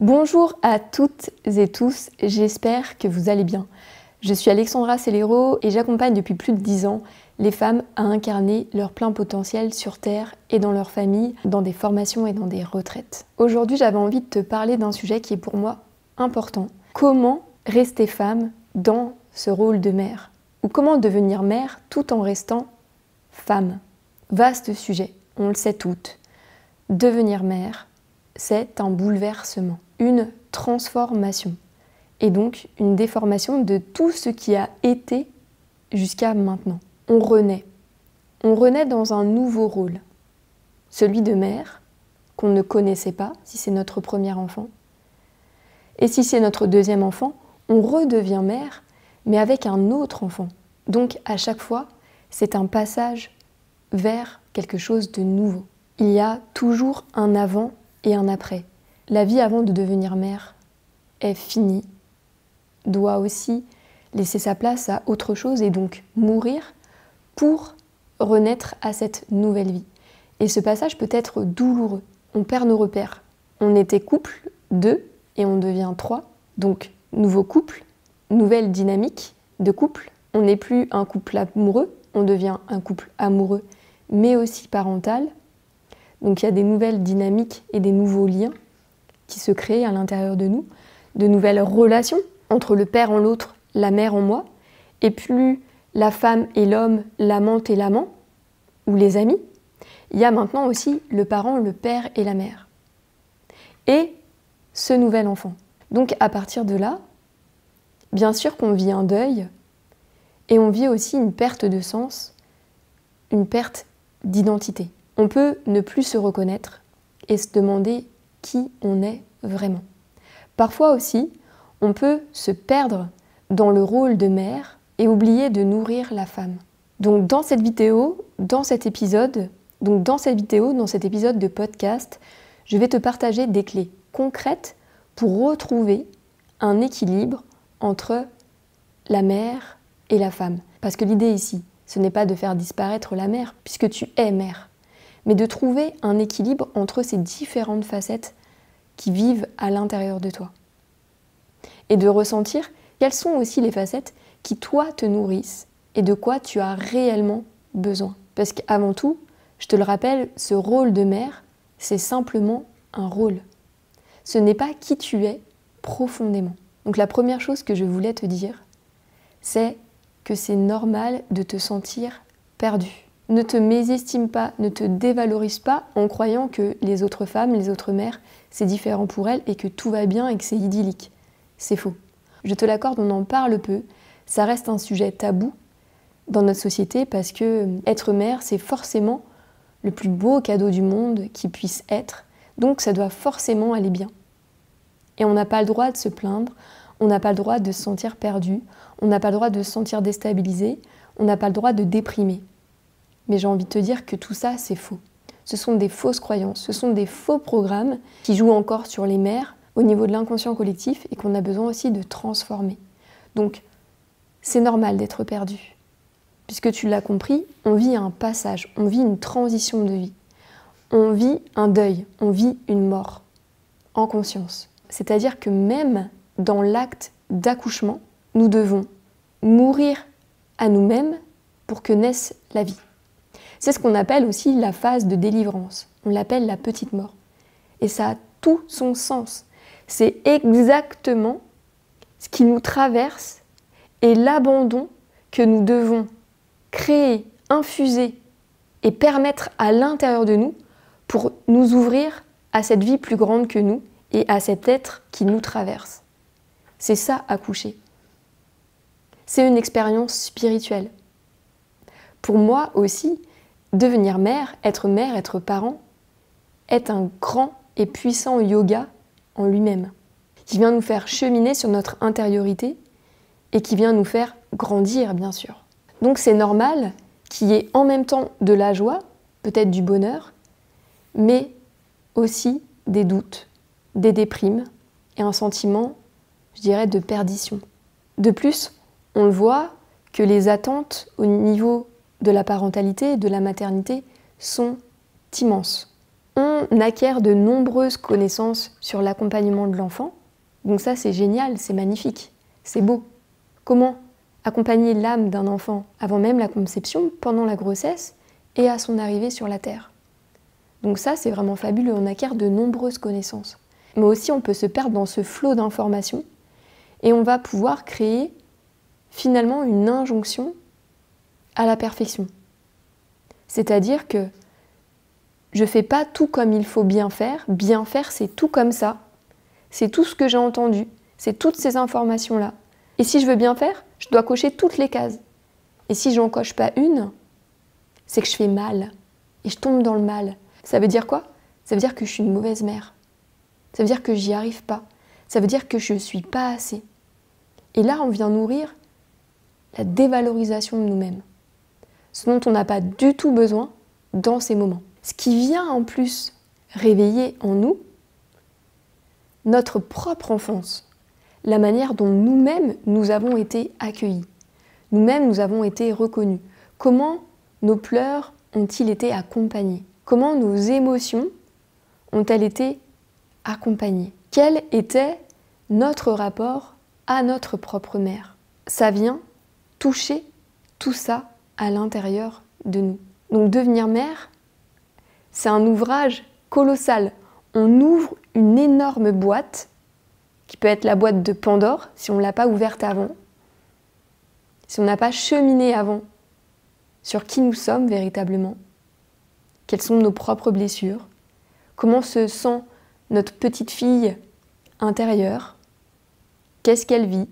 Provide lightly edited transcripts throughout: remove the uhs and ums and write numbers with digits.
Bonjour à toutes et tous, j'espère que vous allez bien. Je suis Alexandra Cellero et j'accompagne depuis plus de 10 ans les femmes à incarner leur plein potentiel sur Terre et dans leur famille, dans des formations et dans des retraites. Aujourd'hui, j'avais envie de te parler d'un sujet qui est pour moi important. Comment rester femme dans ce rôle de mère? Ou comment devenir mère tout en restant femme? Vaste sujet, on le sait toutes. Devenir mère, c'est un bouleversement, une transformation et donc une déformation de tout ce qui a été jusqu'à maintenant. On renaît dans un nouveau rôle, celui de mère qu'on ne connaissait pas si c'est notre premier enfant. Et si c'est notre deuxième enfant, on redevient mère, mais avec un autre enfant. Donc à chaque fois, c'est un passage vers quelque chose de nouveau. Il y a toujours un avant et un après. La vie avant de devenir mère est finie, doit aussi laisser sa place à autre chose et donc mourir pour renaître à cette nouvelle vie. Et ce passage peut être douloureux. On perd nos repères. On était couple 2 et on devient 3, donc nouveau couple, nouvelle dynamique de couple. On n'est plus un couple amoureux, on devient un couple amoureux, mais aussi parental. Donc il y a des nouvelles dynamiques et des nouveaux liens qui se créent à l'intérieur de nous, de nouvelles relations entre le père en l'autre, la mère en moi, et plus la femme et l'homme, l'amante et l'amant, ou les amis, il y a maintenant aussi le parent, le père et la mère. Et ce nouvel enfant. Donc à partir de là, bien sûr qu'on vit un deuil, et on vit aussi une perte de sens, une perte d'identité. On peut ne plus se reconnaître et se demander qui on est vraiment. Parfois aussi, on peut se perdre dans le rôle de mère et oublier de nourrir la femme. Donc dans cette vidéo, dans cet épisode de podcast, je vais te partager des clés concrètes pour retrouver un équilibre entre la mère et la femme. Parce que l'idée ici, ce n'est pas de faire disparaître la mère, puisque tu es mère, mais de trouver un équilibre entre ces différentes facettes qui vivent à l'intérieur de toi. Et de ressentir quelles sont aussi les facettes qui, toi, te nourrissent et de quoi tu as réellement besoin. Parce qu'avant tout, je te le rappelle, ce rôle de mère, c'est simplement un rôle. Ce n'est pas qui tu es profondément. Donc la première chose que je voulais te dire, c'est que c'est normal de te sentir perdu. Ne te mésestime pas, ne te dévalorise pas en croyant que les autres femmes, les autres mères, c'est différent pour elles et que tout va bien et que c'est idyllique. C'est faux. Je te l'accorde, on en parle peu. Ça reste un sujet tabou dans notre société parce que être mère, c'est forcément le plus beau cadeau du monde qui puisse être. Donc ça doit forcément aller bien. Et on n'a pas le droit de se plaindre, on n'a pas le droit de se sentir perdu, on n'a pas le droit de se sentir déstabilisé, on n'a pas le droit de déprimer. Mais j'ai envie de te dire que tout ça, c'est faux. Ce sont des fausses croyances, ce sont des faux programmes qui jouent encore sur les mères au niveau de l'inconscient collectif et qu'on a besoin aussi de transformer. Donc, c'est normal d'être perdu. Puisque tu l'as compris, on vit un passage, on vit une transition de vie. On vit un deuil, on vit une mort en conscience. C'est-à-dire que même dans l'acte d'accouchement, nous devons mourir à nous-mêmes pour que naisse la vie. C'est ce qu'on appelle aussi la phase de délivrance. On l'appelle la petite mort. Et ça a tout son sens. C'est exactement ce qui nous traverse et l'abandon que nous devons créer, infuser et permettre à l'intérieur de nous pour nous ouvrir à cette vie plus grande que nous et à cet être qui nous traverse. C'est ça, accoucher. C'est une expérience spirituelle. Pour moi aussi, devenir mère, être parent, est un grand et puissant yoga en lui-même, qui vient nous faire cheminer sur notre intériorité et qui vient nous faire grandir, bien sûr. Donc c'est normal qu'il y ait en même temps de la joie, peut-être du bonheur, mais aussi des doutes, des déprimes et un sentiment, je dirais, de perdition. De plus, on le voit que les attentes au niveau de la parentalité, de la maternité, sont immenses. On acquiert de nombreuses connaissances sur l'accompagnement de l'enfant. Donc ça, c'est génial, c'est magnifique, c'est beau. Comment accompagner l'âme d'un enfant avant même la conception, pendant la grossesse et à son arrivée sur la Terre. Donc ça, c'est vraiment fabuleux, on acquiert de nombreuses connaissances. Mais aussi, on peut se perdre dans ce flot d'informations et on va pouvoir créer finalement une injonction à la perfection. C'est-à-dire que je ne fais pas tout comme il faut bien faire c'est tout comme ça, c'est tout ce que j'ai entendu, c'est toutes ces informations-là. Et si je veux bien faire, je dois cocher toutes les cases. Et si j'en coche pas une, c'est que je fais mal, et je tombe dans le mal. Ça veut dire quoi? Ça veut dire que je suis une mauvaise mère. Ça veut dire que j'y arrive pas. Ça veut dire que je ne suis pas assez. Et là, on vient nourrir la dévalorisation de nous-mêmes. Ce dont on n'a pas du tout besoin dans ces moments. Ce qui vient en plus réveiller en nous notre propre enfance, la manière dont nous-mêmes nous avons été accueillis, nous-mêmes nous avons été reconnus. Comment nos pleurs ont-ils été accompagnés? Comment nos émotions ont-elles été accompagnées? Quel était notre rapport à notre propre mère? Ça vient toucher tout ça à l'intérieur de nous. Donc devenir mère, c'est un ouvrage colossal. On ouvre une énorme boîte, qui peut être la boîte de Pandore, si on ne l'a pas ouverte avant, si on n'a pas cheminé avant sur qui nous sommes véritablement, quelles sont nos propres blessures, comment se sent notre petite fille intérieure, qu'est-ce qu'elle vit,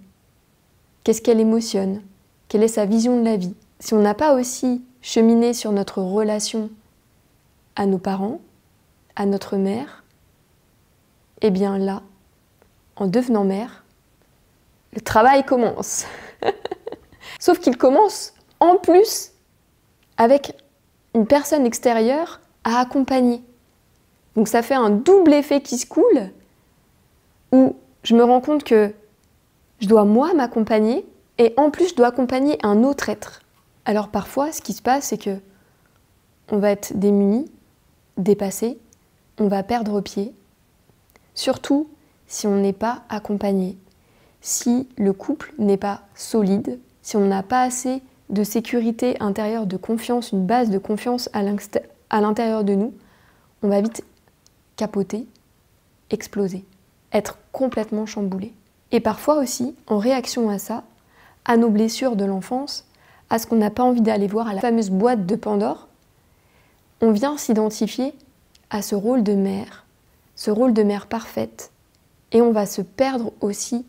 qu'est-ce qu'elle émotionne, quelle est sa vision de la vie. Si on n'a pas aussi cheminé sur notre relation à nos parents, à notre mère, eh bien là, en devenant mère, le travail commence. Sauf qu'il commence en plus avec une personne extérieure à accompagner. Donc ça fait un double effet qui se coule, où je me rends compte que je dois moi m'accompagner, et en plus je dois accompagner un autre être. Alors parfois, ce qui se passe, c'est que on va être démuni, dépassé, on va perdre pied, surtout si on n'est pas accompagné, si le couple n'est pas solide, si on n'a pas assez de sécurité intérieure, de confiance, une base de confiance à l'intérieur de nous, on va vite capoter, exploser, être complètement chamboulé. Et parfois aussi, en réaction à ça, à nos blessures de l'enfance, à ce qu'on n'a pas envie d'aller voir, à la fameuse boîte de Pandore, on vient s'identifier à ce rôle de mère parfaite, et on va se perdre aussi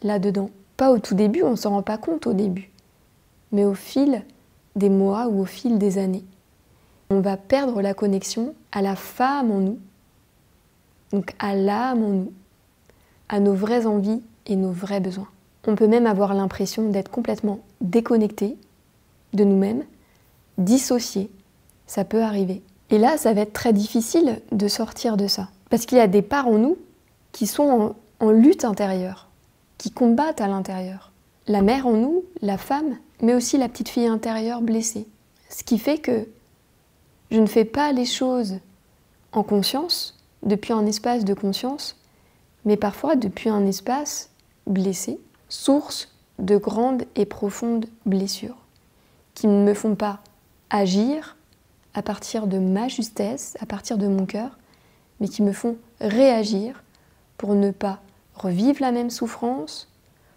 là-dedans. Pas au tout début, on ne s'en rend pas compte au début, mais au fil des mois ou au fil des années. On va perdre la connexion à la femme en nous, donc à l'âme en nous, à nos vraies envies et nos vrais besoins. On peut même avoir l'impression d'être complètement déconnecté de nous-mêmes, dissocié. Ça peut arriver. Et là, ça va être très difficile de sortir de ça. Parce qu'il y a des parts en nous qui sont en lutte intérieure, qui combattent à l'intérieur. La mère en nous, la femme, mais aussi la petite fille intérieure blessée. Ce qui fait que je ne fais pas les choses en conscience, depuis un espace de conscience, mais parfois depuis un espace blessé, source de grandes et profondes blessures, qui ne me font pas agir à partir de ma justesse, à partir de mon cœur, mais qui me font réagir pour ne pas revivre la même souffrance,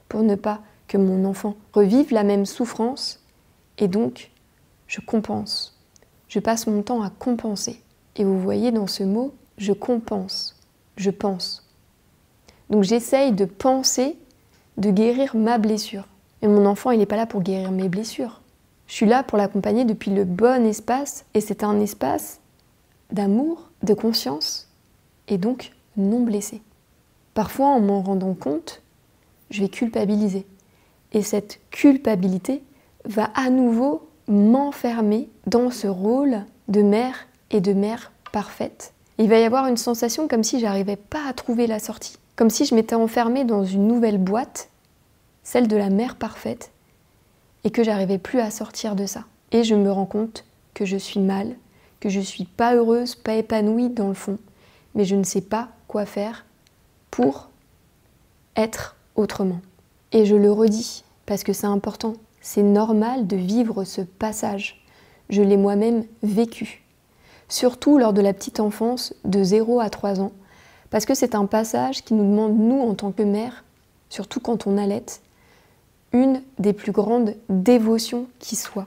pour ne pas que mon enfant revive la même souffrance, et donc je compense. Je passe mon temps à compenser. Et vous voyez dans ce mot, je compense, je pense. Donc j'essaye de penser, de guérir ma blessure. Et mon enfant, il n'est pas là pour guérir mes blessures. Je suis là pour l'accompagner depuis le bon espace, et c'est un espace d'amour, de conscience, et donc non blessé. Parfois, en m'en rendant compte, je vais culpabiliser. Et cette culpabilité va à nouveau m'enfermer dans ce rôle de mère et de mère parfaite. Il va y avoir une sensation comme si j'arrivais pas à trouver la sortie. Comme si je m'étais enfermée dans une nouvelle boîte, celle de la mère parfaite, et que j'arrivais plus à sortir de ça. Et je me rends compte que je suis mal, que je ne suis pas heureuse, pas épanouie dans le fond, mais je ne sais pas quoi faire pour être autrement. Et je le redis, parce que c'est important, c'est normal de vivre ce passage. Je l'ai moi-même vécu, surtout lors de la petite enfance de 0 à 3 ans, parce que c'est un passage qui nous demande, nous, en tant que mère, surtout quand on allaite, une des plus grandes dévotions qui soit,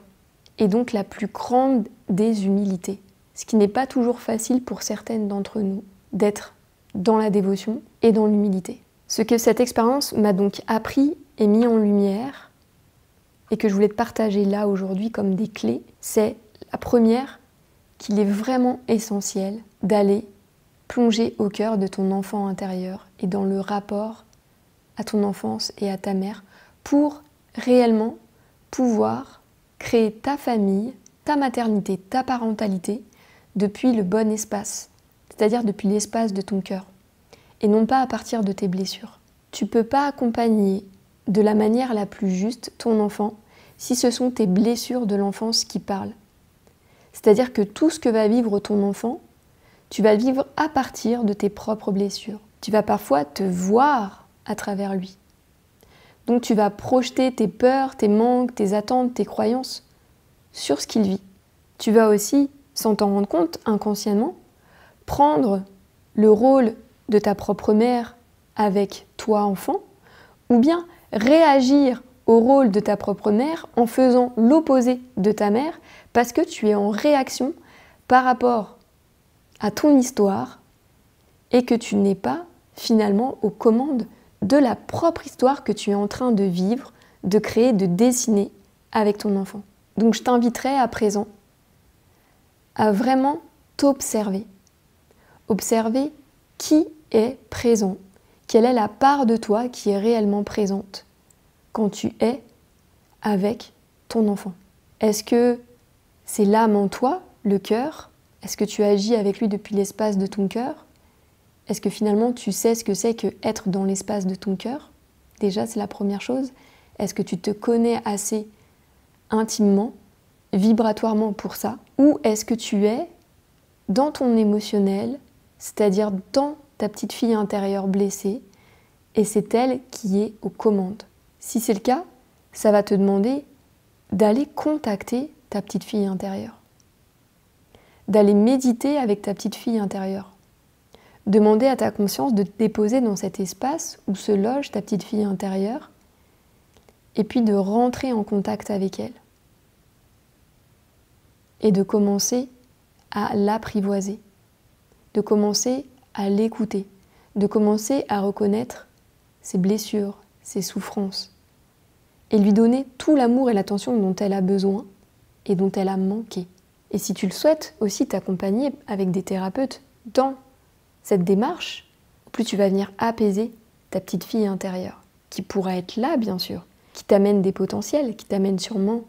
et donc la plus grande des humilités. Ce qui n'est pas toujours facile pour certaines d'entre nous, d'être dans la dévotion et dans l'humilité. Ce que cette expérience m'a donc appris et mis en lumière, et que je voulais te partager là aujourd'hui comme des clés, c'est la première, qu'il est vraiment essentiel d'aller plonger au cœur de ton enfant intérieur et dans le rapport à ton enfance et à ta mère pour réellement pouvoir créer ta famille, ta maternité, ta parentalité depuis le bon espace, c'est-à-dire depuis l'espace de ton cœur, et non pas à partir de tes blessures. Tu ne peux pas accompagner de la manière la plus juste ton enfant si ce sont tes blessures de l'enfance qui parlent. C'est-à-dire que tout ce que va vivre ton enfant, tu vas le vivre à partir de tes propres blessures. Tu vas parfois te voir à travers lui. Donc tu vas projeter tes peurs, tes manques, tes attentes, tes croyances sur ce qu'il vit. Tu vas aussi, sans t'en rendre compte, inconsciemment, prendre le rôle de ta propre mère avec toi, enfant, ou bien réagir au rôle de ta propre mère en faisant l'opposé de ta mère parce que tu es en réaction par rapport à ton histoire et que tu n'es pas finalement aux commandes de la propre histoire que tu es en train de vivre, de créer, de dessiner avec ton enfant. Donc je t'inviterai à présent à vraiment t'observer. Observer qui est présent, quelle est la part de toi qui est réellement présente quand tu es avec ton enfant. Est-ce que c'est l'âme en toi, le cœur? Est-ce que tu agis avec lui depuis l'espace de ton cœur? Est-ce que finalement tu sais ce que c'est que être dans l'espace de ton cœur? Déjà, c'est la première chose. Est-ce que tu te connais assez intimement, vibratoirement pour ça? Ou est-ce que tu es dans ton émotionnel, c'est-à-dire dans ta petite fille intérieure blessée, et c'est elle qui est aux commandes? Si c'est le cas, ça va te demander d'aller contacter ta petite fille intérieure, d'aller méditer avec ta petite fille intérieure. Demander à ta conscience de te déposer dans cet espace où se loge ta petite fille intérieure et puis de rentrer en contact avec elle et de commencer à l'apprivoiser, de commencer à l'écouter, de commencer à reconnaître ses blessures, ses souffrances et lui donner tout l'amour et l'attention dont elle a besoin et dont elle a manqué. Et si tu le souhaites, aussi t'accompagner avec des thérapeutes dans cette démarche, plus tu vas venir apaiser ta petite fille intérieure, qui pourra être là, bien sûr, qui t'amène des potentiels, qui t'amène sûrement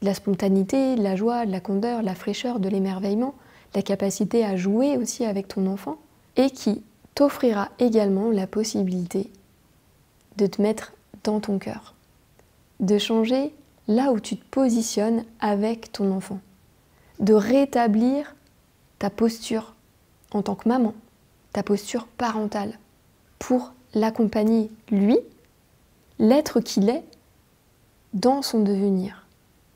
de la spontanéité, de la joie, de la candeur, de la fraîcheur, de l'émerveillement, la capacité à jouer aussi avec ton enfant, et qui t'offrira également la possibilité de te mettre dans ton cœur, de changer là où tu te positionnes avec ton enfant, de rétablir ta posture en tant que maman, ta posture parentale, pour l'accompagner, lui, l'être qu'il est, dans son devenir,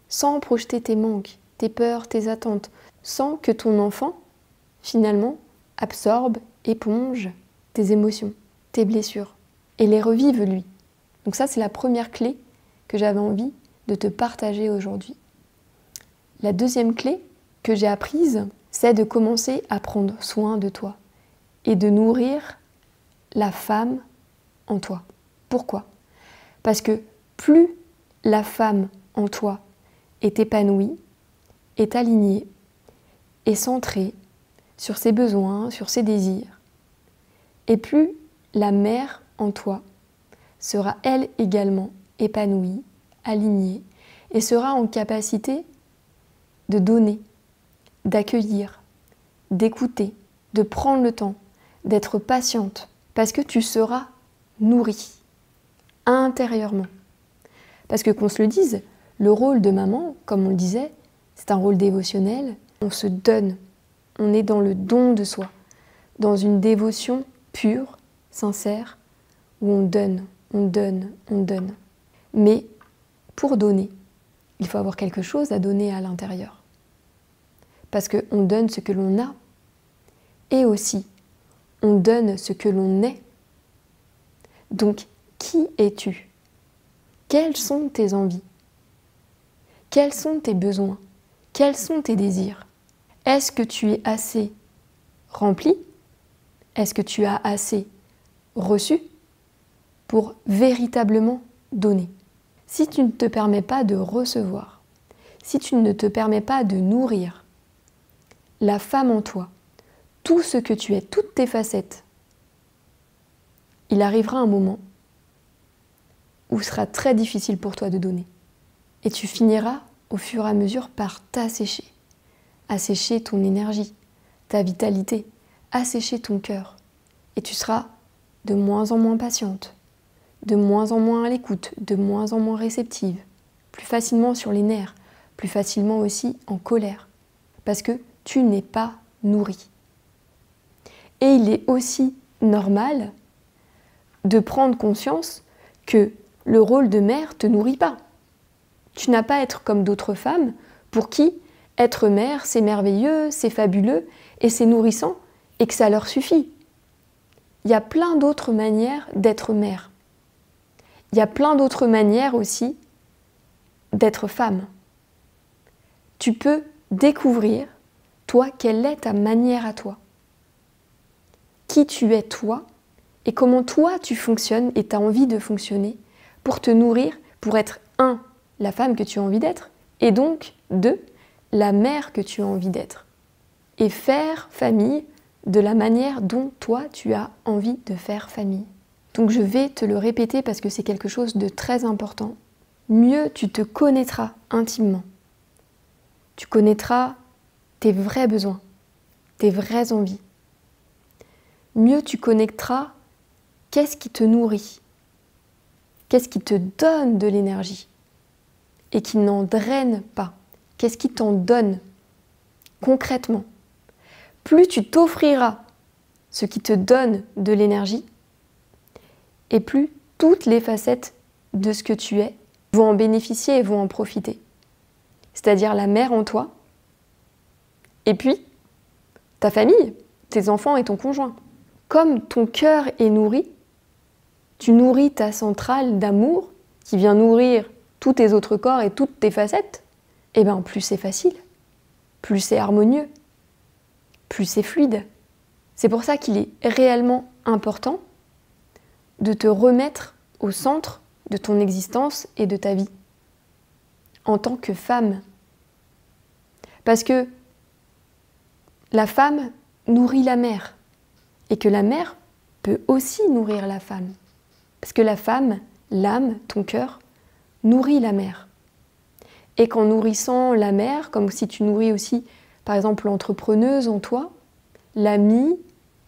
sans projeter tes manques, tes peurs, tes attentes, sans que ton enfant, finalement, absorbe, éponge tes émotions, tes blessures, et les revive lui. Donc ça, c'est la première clé que j'avais envie de te partager aujourd'hui. La deuxième clé que j'ai apprise, c'est de commencer à prendre soin de toi et de nourrir la femme en toi. Pourquoi? Parce que plus la femme en toi est épanouie, est alignée, est centrée sur ses besoins, sur ses désirs, et plus la mère en toi sera elle également épanouie, alignée, et sera en capacité de donner, d'accueillir, d'écouter, de prendre le temps, d'être patiente, parce que tu seras nourrie intérieurement. Parce que qu'on se le dise, le rôle de maman, comme on le disait, c'est un rôle dévotionnel. on se donne, on est dans le don de soi, dans une dévotion pure, sincère, où on donne, on donne, on donne. Mais pour donner, il faut avoir quelque chose à donner à l'intérieur. Parce qu'on donne ce que l'on a, et aussi, on donne ce que l'on est. Donc, qui es-tu? Quelles sont tes envies? Quels sont tes besoins? Quels sont tes désirs? Est-ce que tu es assez rempli? Est-ce que tu as assez reçu pour véritablement donner? Si tu ne te permets pas de recevoir, si tu ne te permets pas de nourrir la femme en toi, tout ce que tu es, toutes tes facettes, il arrivera un moment où ce sera très difficile pour toi de donner. Et tu finiras au fur et à mesure par t'assécher. Assécher ton énergie, ta vitalité, assécher ton cœur. Et tu seras de moins en moins patiente, de moins en moins à l'écoute, de moins en moins réceptive, plus facilement sur les nerfs, plus facilement aussi en colère, parce que tu n'es pas nourri. Et il est aussi normal de prendre conscience que le rôle de mère ne te nourrit pas. Tu n'as pas à être comme d'autres femmes pour qui être mère, c'est merveilleux, c'est fabuleux et c'est nourrissant et que ça leur suffit. Il y a plein d'autres manières d'être mère. Il y a plein d'autres manières aussi d'être femme. Tu peux découvrir, toi, quelle est ta manière à toi. Qui tu es toi et comment toi tu fonctionnes et tu as envie de fonctionner pour te nourrir, pour être la femme que tu as envie d'être et donc la mère que tu as envie d'être. Et faire famille de la manière dont toi tu as envie de faire famille. Donc je vais te le répéter parce que c'est quelque chose de très important. Mieux tu te connaîtras intimement. Tu connaîtras tes vrais besoins, tes vraies envies. Mieux tu connaîtras qu'est-ce qui te nourrit, qu'est-ce qui te donne de l'énergie et qui n'en draine pas, qu'est-ce qui t'en donne concrètement. Plus tu t'offriras ce qui te donne de l'énergie, et plus toutes les facettes de ce que tu es vont en bénéficier et vont en profiter. C'est-à-dire la mère en toi, et puis ta famille, tes enfants et ton conjoint. Comme ton cœur est nourri, tu nourris ta centrale d'amour qui vient nourrir tous tes autres corps et toutes tes facettes, et bien plus c'est facile, plus c'est harmonieux, plus c'est fluide. C'est pour ça qu'il est réellement important de te remettre au centre de ton existence et de ta vie, en tant que femme. Parce que la femme nourrit la mère, et que la mère peut aussi nourrir la femme. Parce que la femme, l'âme, ton cœur, nourrit la mère. Et qu'en nourrissant la mère, comme si tu nourris aussi, par exemple, l'entrepreneuse en toi, l'amie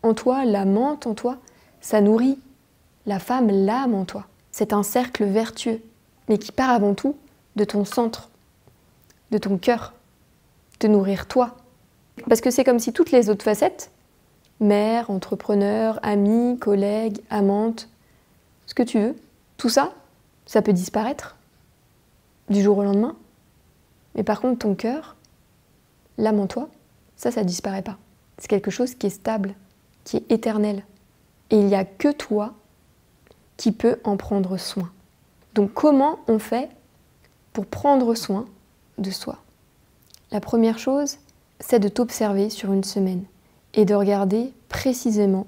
en toi, l'amante en toi, ça nourrit la femme, l'âme en toi. C'est un cercle vertueux, mais qui part avant tout de ton centre, de ton cœur, de nourrir toi. Parce que c'est comme si toutes les autres facettes, mère, entrepreneur, amie, collègue, amante, ce que tu veux, tout ça, ça peut disparaître du jour au lendemain. Mais par contre, ton cœur, l'âme en toi, ça disparaît pas. C'est quelque chose qui est stable, qui est éternel. Et il n'y a que toi qui peux en prendre soin. Donc comment on fait pour prendre soin de soi? La première chose, c'est de t'observer sur une semaine et de regarder précisément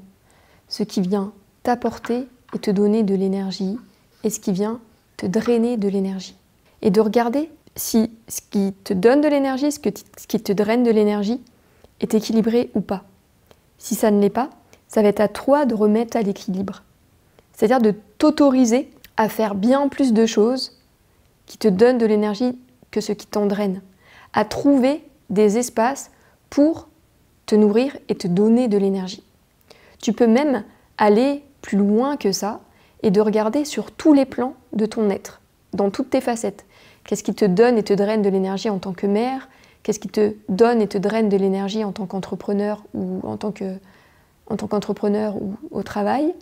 ce qui vient t'apporter et te donner de l'énergie et ce qui vient te drainer de l'énergie. Et de regarder si ce qui te donne de l'énergie, ce qui te draine de l'énergie est équilibré ou pas. Si ça ne l'est pas, ça va être à toi de remettre à l'équilibre. C'est-à-dire de t'autoriser à faire bien plus de choses qui te donnent de l'énergie que ce qui t'en draine. À trouver des espaces pour te nourrir et te donner de l'énergie. Tu peux même aller plus loin que ça et de regarder sur tous les plans de ton être, dans toutes tes facettes. Qu'est-ce qui te donne et te draine de l'énergie en tant que mère? Qu'est-ce qui te donne et te draine de l'énergie en tant qu'entrepreneur ou en tant qu'entrepreneur ou au travail?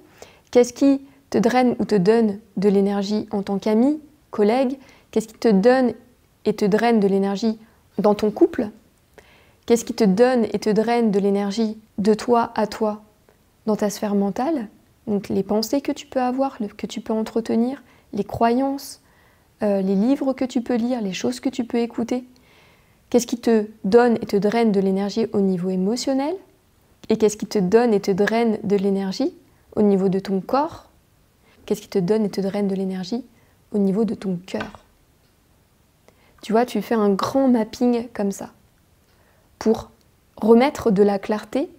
Qu'est-ce qui te draine ou te donne de l'énergie en tant qu'ami, collègue? Qu'est-ce qui te donne et te draine de l'énergie dans ton couple? Qu'est-ce qui te donne et te draine de l'énergie de toi à toi dans ta sphère mentale? Donc les pensées que tu peux avoir, que tu peux entretenir, les croyances, les livres que tu peux lire, les choses que tu peux écouter. Qu'est-ce qui te donne et te draine de l'énergie au niveau émotionnel? Et qu'est-ce qui te donne et te draine de l'énergie au niveau de ton corps? Qu'est-ce qui te donne et te draine de l'énergie au niveau de ton cœur? Tu vois, tu fais un grand mapping comme ça pour remettre de la clarté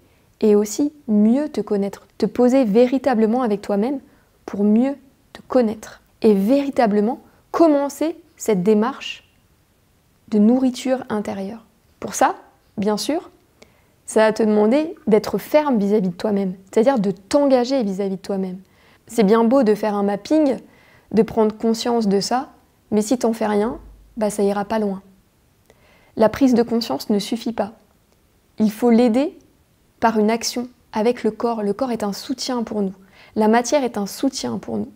et aussi mieux te connaître, te poser véritablement avec toi-même pour mieux te connaître et véritablement commencer cette démarche de nourriture intérieure. Pour ça, bien sûr, ça va te demander d'être ferme vis-à-vis de toi-même, c'est-à-dire de t'engager vis-à-vis de toi-même. C'est bien beau de faire un mapping, de prendre conscience de ça, mais si t'en fais rien, ça ira pas loin. La prise de conscience ne suffit pas. Il faut l'aider par une action avec le corps. Le corps est un soutien pour nous. La matière est un soutien pour nous.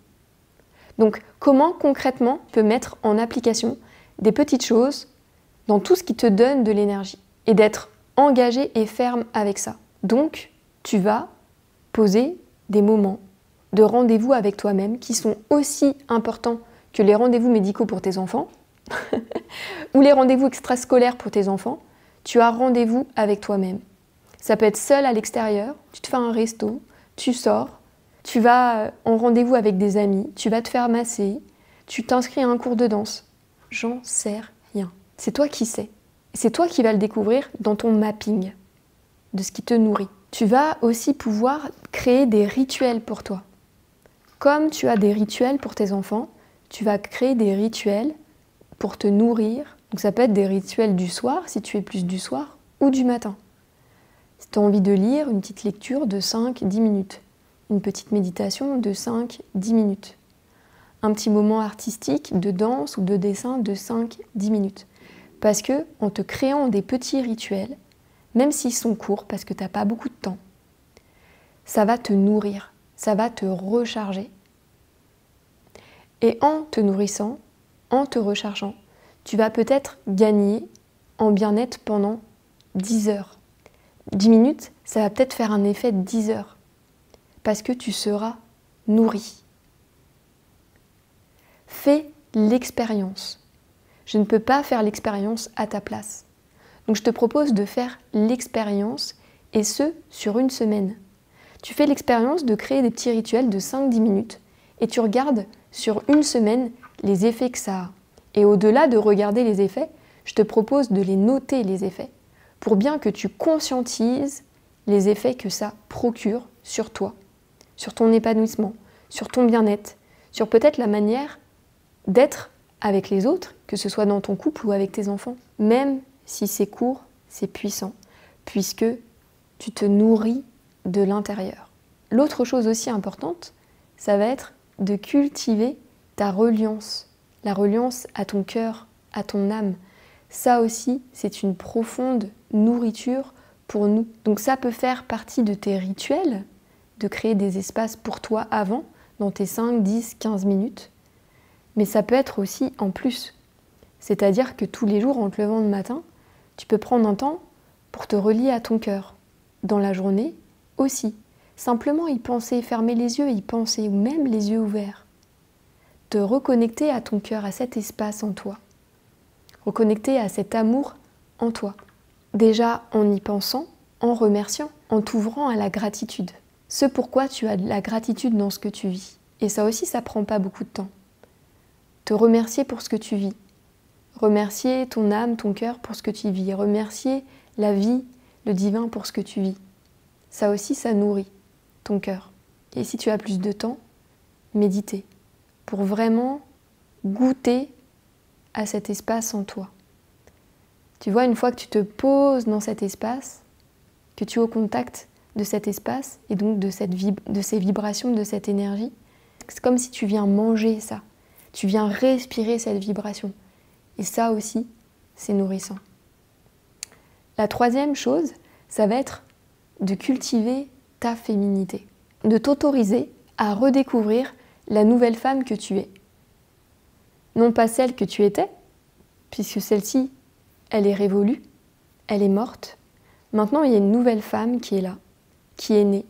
Donc, comment concrètement tu peux mettre en application des petites choses dans tout ce qui te donne de l'énergie et d'être engagé et ferme avec ça. Donc, tu vas poser des moments de rendez-vous avec toi-même qui sont aussi importants que les rendez-vous médicaux pour tes enfants ou les rendez-vous extrascolaires pour tes enfants. Tu as rendez-vous avec toi-même. Ça peut être seul à l'extérieur, tu te fais un resto, tu sors, tu vas en rendez-vous avec des amis, tu vas te faire masser, tu t'inscris à un cours de danse. J'en sais rien. C'est toi qui sais. C'est toi qui vas le découvrir dans ton mapping de ce qui te nourrit. Tu vas aussi pouvoir créer des rituels pour toi. Comme tu as des rituels pour tes enfants, tu vas créer des rituels pour te nourrir. Donc ça peut être des rituels du soir, si tu es plus du soir, ou du matin. Si tu as envie de lire, une petite lecture de 5-10 minutes. Une petite méditation de 5-10 minutes. Un petit moment artistique de danse ou de dessin de 5-10 minutes. Parce que en te créant des petits rituels, même s'ils sont courts, parce que tu n'as pas beaucoup de temps, ça va te nourrir, ça va te recharger. Et en te nourrissant, en te rechargeant, tu vas peut-être gagner en bien-être pendant 10 heures. 10 minutes, ça va peut-être faire un effet de 10 heures. Parce que tu seras nourri. Fais l'expérience. Je ne peux pas faire l'expérience à ta place. Donc je te propose de faire l'expérience, et ce, sur une semaine. Tu fais l'expérience de créer des petits rituels de 5-10 minutes, et tu regardes sur une semaine les effets que ça a. Et au-delà de regarder les effets, je te propose de les noter, les effets, pour bien que tu conscientises les effets que ça procure sur toi, sur ton épanouissement, sur ton bien-être, sur peut-être la manière d'être avec les autres, que ce soit dans ton couple ou avec tes enfants. Même si c'est court, c'est puissant, puisque tu te nourris de l'intérieur. L'autre chose aussi importante, ça va être de cultiver ta reliance, la reliance à ton cœur, à ton âme. Ça aussi, c'est une profonde nourriture pour nous. Donc ça peut faire partie de tes rituels, de créer des espaces pour toi avant, dans tes 5, 10, 15 minutes. Mais ça peut être aussi en plus. C'est-à-dire que tous les jours, en te levant le matin, tu peux prendre un temps pour te relier à ton cœur. Dans la journée aussi. Simplement y penser, fermer les yeux, y penser, ou même les yeux ouverts. Te reconnecter à ton cœur, à cet espace en toi. Reconnecter à cet amour en toi. Déjà en y pensant, en remerciant, en t'ouvrant à la gratitude. Ce pourquoi tu as de la gratitude dans ce que tu vis. Et ça aussi, ça prend pas beaucoup de temps. Te remercier pour ce que tu vis. Remercier ton âme, ton cœur pour ce que tu vis. Remercier la vie, le divin pour ce que tu vis. Ça aussi, ça nourrit ton cœur. Et si tu as plus de temps, méditer. Pour vraiment goûter à cet espace en toi. Tu vois, une fois que tu te poses dans cet espace, que tu es au contact de cet espace et donc de ces vibrations, de cette énergie, c'est comme si tu viens manger ça. Tu viens respirer cette vibration. Et ça aussi, c'est nourrissant. La troisième chose, ça va être de cultiver ta féminité, de t'autoriser à redécouvrir la nouvelle femme que tu es. Non pas celle que tu étais, puisque celle-ci, elle est révolue, elle est morte. Maintenant, il y a une nouvelle femme qui est là, qui est née.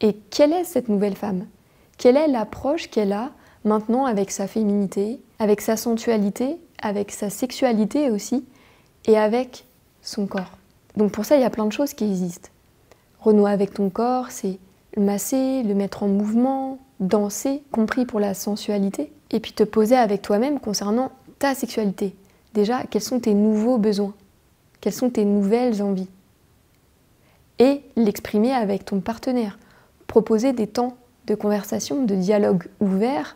Et quelle est cette nouvelle femme? Quelle est l'approche qu'elle a maintenant avec sa féminité, avec sa sensualité, avec sa sexualité aussi, et avec son corps? Donc pour ça, il y a plein de choses qui existent. Renouer avec ton corps, c'est le masser, le mettre en mouvement, danser, compris pour la sensualité, et puis te poser avec toi-même concernant ta sexualité. Déjà, quels sont tes nouveaux besoins? Quelles sont tes nouvelles envies? Et l'exprimer avec ton partenaire. Proposer des temps de conversation, de dialogue ouvert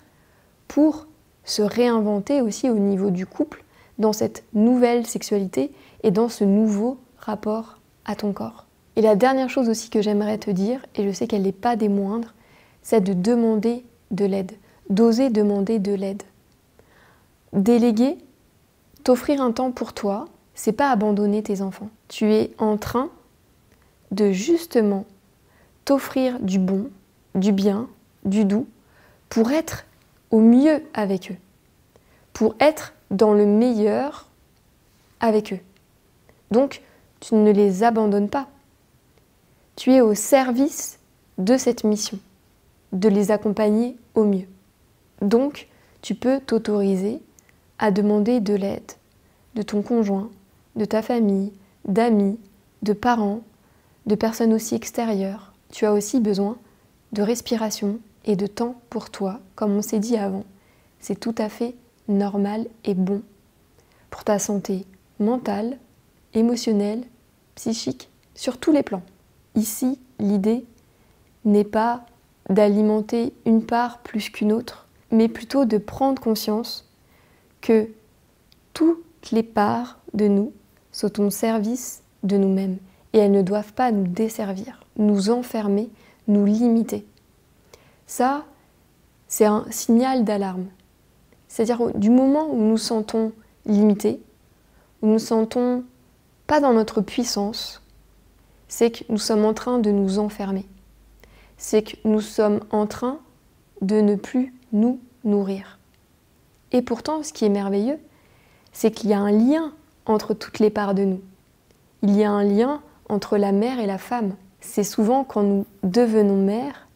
pour se réinventer aussi au niveau du couple dans cette nouvelle sexualité et dans ce nouveau rapport à ton corps. Et la dernière chose aussi que j'aimerais te dire, et je sais qu'elle n'est pas des moindres, c'est de demander de l'aide, d'oser demander de l'aide. Déléguer, t'offrir un temps pour toi, c'est pas abandonner tes enfants. Tu es en train de justement t'offrir du bon, du bien, du doux, pour être au mieux avec eux, pour être dans le meilleur avec eux. Donc, tu ne les abandonnes pas. Tu es au service de cette mission, de les accompagner au mieux. Donc, tu peux t'autoriser à demander de l'aide de ton conjoint, de ta famille, d'amis, de parents, de personnes aussi extérieures. Tu as aussi besoin de respiration et de temps pour toi, comme on s'est dit avant. C'est tout à fait normal et bon pour ta santé mentale, émotionnelle, psychique, sur tous les plans. Ici, l'idée n'est pas d'alimenter une part plus qu'une autre, mais plutôt de prendre conscience que toutes les parts de nous sont au service de nous-mêmes et elles ne doivent pas nous desservir, nous enfermer, nous limiter. Ça, c'est un signal d'alarme. C'est-à-dire du moment où nous nous sentons limités, où nous ne nous sentons pas dans notre puissance, c'est que nous sommes en train de nous enfermer. C'est que nous sommes en train de ne plus nous nourrir. Et pourtant, ce qui est merveilleux, c'est qu'il y a un lien entre toutes les parts de nous. Il y a un lien entre la mère et la femme. C'est souvent quand nous devenons mères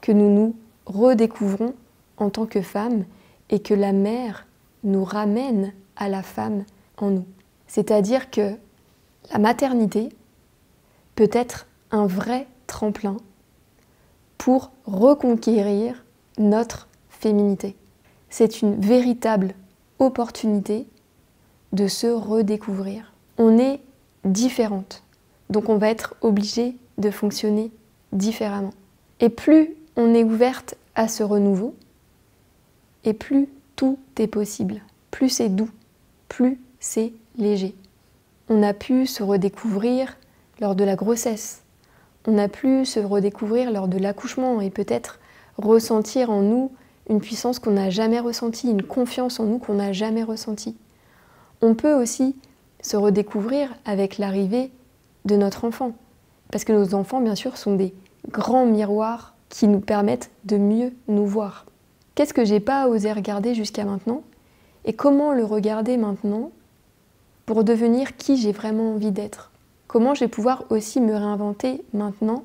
que nous nous redécouvrons en tant que femme et que la mère nous ramène à la femme en nous. C'est-à-dire que la maternité peut être un vrai tremplin pour reconquérir notre féminité. C'est une véritable opportunité de se redécouvrir. On est différente, donc on va être obligé de fonctionner différemment. Et plus on est ouverte à ce renouveau, et plus tout est possible, plus c'est doux, plus c'est léger. On a pu se redécouvrir lors de la grossesse, on a pu se redécouvrir lors de l'accouchement et peut-être ressentir en nous une puissance qu'on n'a jamais ressentie, une confiance en nous qu'on n'a jamais ressentie. On peut aussi se redécouvrir avec l'arrivée de notre enfant, parce que nos enfants, bien sûr, sont des grands miroirs qui nous permettent de mieux nous voir. Qu'est-ce que j'ai pas osé regarder jusqu'à maintenant et comment le regarder maintenant pour devenir qui j'ai vraiment envie d'être? Comment je vais pouvoir aussi me réinventer maintenant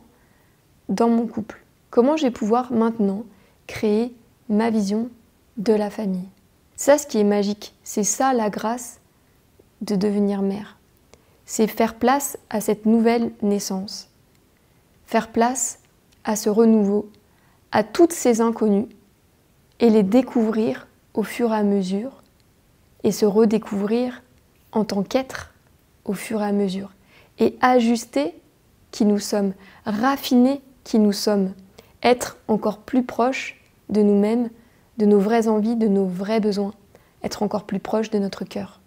dans mon couple? Comment je vais pouvoir maintenant créer ma vision de la famille? Ça, ce qui est magique, c'est ça la grâce de devenir mère. C'est faire place à cette nouvelle naissance, faire place à ce renouveau, à toutes ces inconnues et les découvrir au fur et à mesure et se redécouvrir en tant qu'être au fur et à mesure et ajuster qui nous sommes, raffiner qui nous sommes, être encore plus proche de nous-mêmes, de nos vraies envies, de nos vrais besoins, être encore plus proche de notre cœur.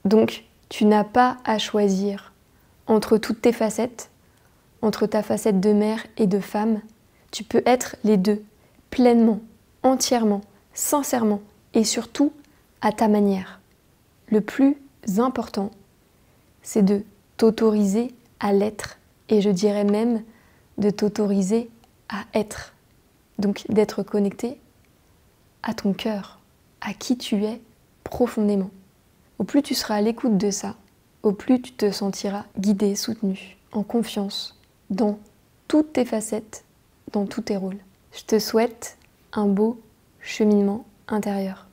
Donc, tu n'as pas à choisir entre toutes tes facettes, entre ta facette de mère et de femme. Tu peux être les deux, pleinement, entièrement, sincèrement et surtout à ta manière. Le plus important, c'est de t'autoriser à l'être, et je dirais même de t'autoriser à être. Donc d'être connecté à ton cœur, à qui tu es profondément. Au plus tu seras à l'écoute de ça, au plus tu te sentiras guidé, soutenu, en confiance, dans toutes tes facettes, dans tous tes rôles. Je te souhaite un beau cheminement intérieur.